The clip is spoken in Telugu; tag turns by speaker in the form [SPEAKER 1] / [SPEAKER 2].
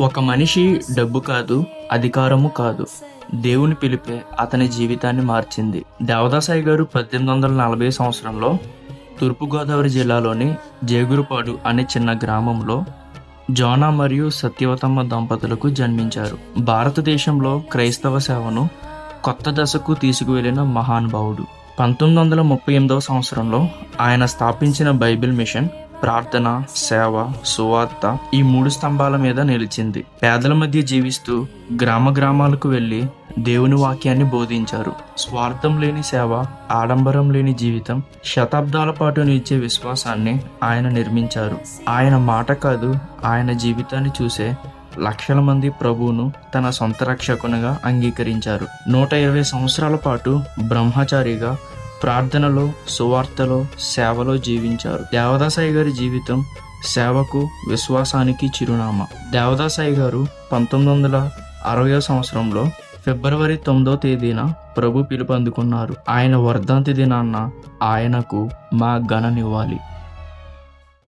[SPEAKER 1] ఒక మనిషి డబ్బు కాదు, అధికారము కాదు, దేవుని పిలిపే అతని జీవితాన్ని మార్చింది. దేవదాసాయి గారు 1840 సంవత్సరంలో తూర్పుగోదావరి జిల్లాలోని జేగురుపాడు అనే చిన్న గ్రామంలో జోనా మరియు సత్యవతమ్మ దంపతులకు జన్మించారు. భారతదేశంలో క్రైస్తవ సేవను కొత్త దశకు తీసుకువెళ్లిన మహానుభావుడు. 1938 సంవత్సరంలో ఆయన స్థాపించిన బైబిల్ మిషన్ ప్రార్థన, సేవ, సువార్త ఈ 3 స్తంభాల మీద నిలిచింది. పేదల మధ్య జీవిస్తూ గ్రామ గ్రామాలకు వెళ్లి దేవుని వాక్యాన్ని బోధించారు. స్వార్థం లేని సేవ, ఆడంబరం లేని జీవితం, శతాబ్దాల పాటు నిలిచే విశ్వాసాన్ని ఆయన నిర్మించారు. ఆయన మాట కాదు, ఆయన జీవితాన్ని చూసే లక్షల మంది ప్రభువును తన సొంత రక్షకునిగా అంగీకరించారు. 120 సంవత్సరాల పాటు బ్రహ్మచారిగా ప్రార్థనలో, సువార్తలో, సేవలో జీవించారు. దేవదాసాయి గారి జీవితం సేవకు, విశ్వాసానికి చిరునామా. దేవదాసాయి గారు 1960 సంవత్సరంలో ఫిబ్రవరి 9వ తేదీన ప్రభు పిలుపు అందుకున్నారు. ఆయన వర్ధంతి దినాన్న ఆయనకు మా ఘన నివ్వాలి.